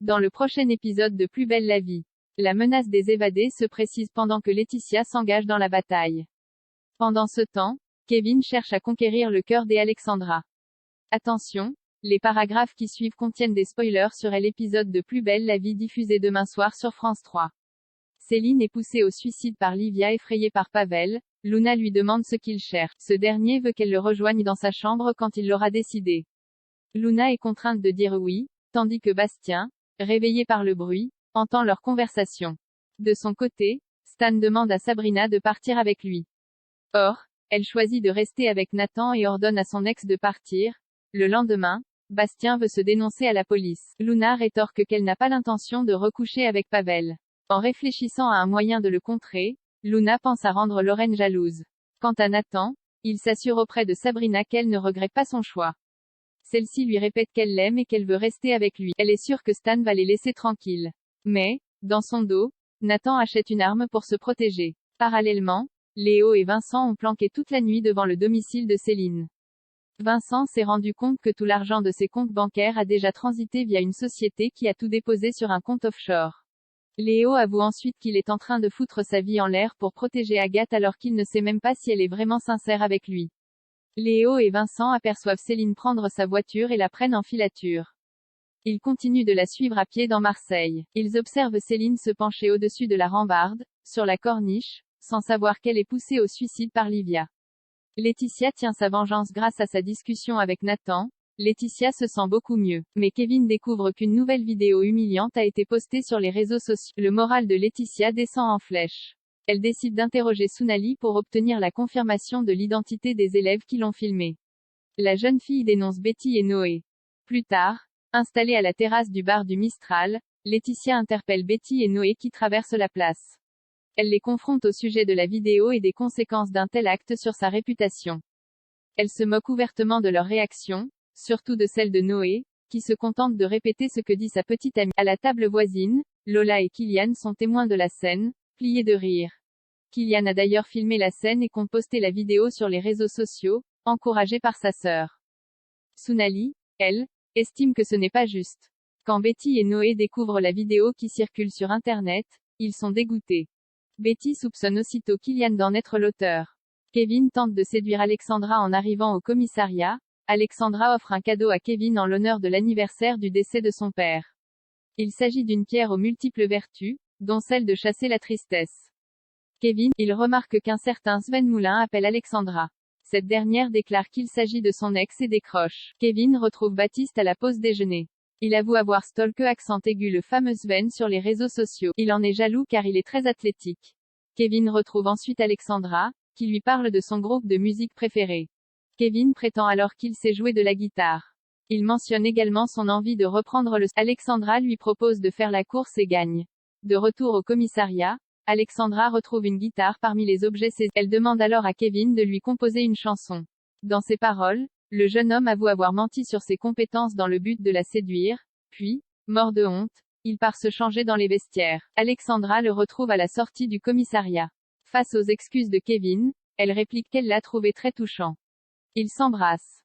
Dans le prochain épisode de Plus belle la vie, la menace des évadés se précise pendant que Laetitia s'engage dans la bataille. Pendant ce temps, Kevin cherche à conquérir le cœur d'Alexandra. Attention, les paragraphes qui suivent contiennent des spoilers sur l'épisode de Plus belle la vie diffusé demain soir sur France 3. Céline est poussée au suicide par Livia effrayée par Pavel. Luna lui demande ce qu'il cherche. Ce dernier veut qu'elle le rejoigne dans sa chambre quand il l'aura décidé. Luna est contrainte de dire oui, tandis que Bastien, réveillé par le bruit, entend leur conversation. De son côté, Stan demande à Sabrina de partir avec lui. Or, elle choisit de rester avec Nathan et ordonne à son ex de partir. Le lendemain, Bastien veut se dénoncer à la police. Luna rétorque qu'elle n'a pas l'intention de recoucher avec Pavel. En réfléchissant à un moyen de le contrer, Luna pense à rendre Lorraine jalouse. Quant à Nathan, il s'assure auprès de Sabrina qu'elle ne regrette pas son choix. Celle-ci lui répète qu'elle l'aime et qu'elle veut rester avec lui. Elle est sûre que Stan va les laisser tranquilles. Mais, dans son dos, Nathan achète une arme pour se protéger. Parallèlement, Léo et Vincent ont planqué toute la nuit devant le domicile de Céline. Vincent s'est rendu compte que tout l'argent de ses comptes bancaires a déjà transité via une société qui a tout déposé sur un compte offshore. Léo avoue ensuite qu'il est en train de foutre sa vie en l'air pour protéger Agathe alors qu'il ne sait même pas si elle est vraiment sincère avec lui. Léo et Vincent aperçoivent Céline prendre sa voiture et la prennent en filature. Ils continuent de la suivre à pied dans Marseille. Ils observent Céline se pencher au-dessus de la rambarde, sur la corniche, sans savoir qu'elle est poussée au suicide par Livia. Laetitia tient sa vengeance grâce à sa discussion avec Nathan. Laetitia se sent beaucoup mieux. Mais Kevin découvre qu'une nouvelle vidéo humiliante a été postée sur les réseaux sociaux. Le moral de Laetitia descend en flèche. Elle décide d'interroger Sounali pour obtenir la confirmation de l'identité des élèves qui l'ont filmée. La jeune fille dénonce Betty et Noé. Plus tard, installée à la terrasse du bar du Mistral, Laetitia interpelle Betty et Noé qui traversent la place. Elle les confronte au sujet de la vidéo et des conséquences d'un tel acte sur sa réputation. Elle se moque ouvertement de leur réaction, surtout de celle de Noé, qui se contente de répéter ce que dit sa petite amie. À la table voisine, Lola et Kylian sont témoins de la scène, pliés de rire. Kylian a d'ailleurs filmé la scène et compte poster la vidéo sur les réseaux sociaux, encouragé par sa sœur. Sounali, elle, estime que ce n'est pas juste. Quand Betty et Noé découvrent la vidéo qui circule sur Internet, ils sont dégoûtés. Betty soupçonne aussitôt Kylian d'en être l'auteur. Kevin tente de séduire Alexandra en arrivant au commissariat. Alexandra offre un cadeau à Kevin en l'honneur de l'anniversaire du décès de son père. Il s'agit d'une pierre aux multiples vertus, dont celle de chasser la tristesse. Kevin, il remarque qu'un certain Sven Moulin appelle Alexandra. Cette dernière déclare qu'il s'agit de son ex et décroche. Kevin retrouve Baptiste à la pause déjeuner. Il avoue avoir stalké accent aigu le fameux Sven sur les réseaux sociaux. Il en est jaloux car il est très athlétique. Kevin retrouve ensuite Alexandra, qui lui parle de son groupe de musique préféré. Kevin prétend alors qu'il sait jouer de la guitare. Il mentionne également son envie de reprendre le. Alexandra lui propose de faire la course et gagne. De retour au commissariat, Alexandra retrouve une guitare parmi les objets saisis. Elle demande alors à Kevin de lui composer une chanson. Dans ses paroles, le jeune homme avoue avoir menti sur ses compétences dans le but de la séduire, puis, mort de honte, il part se changer dans les vestiaires. Alexandra le retrouve à la sortie du commissariat. Face aux excuses de Kevin, elle réplique qu'elle l'a trouvé très touchant. Ils s'embrassent.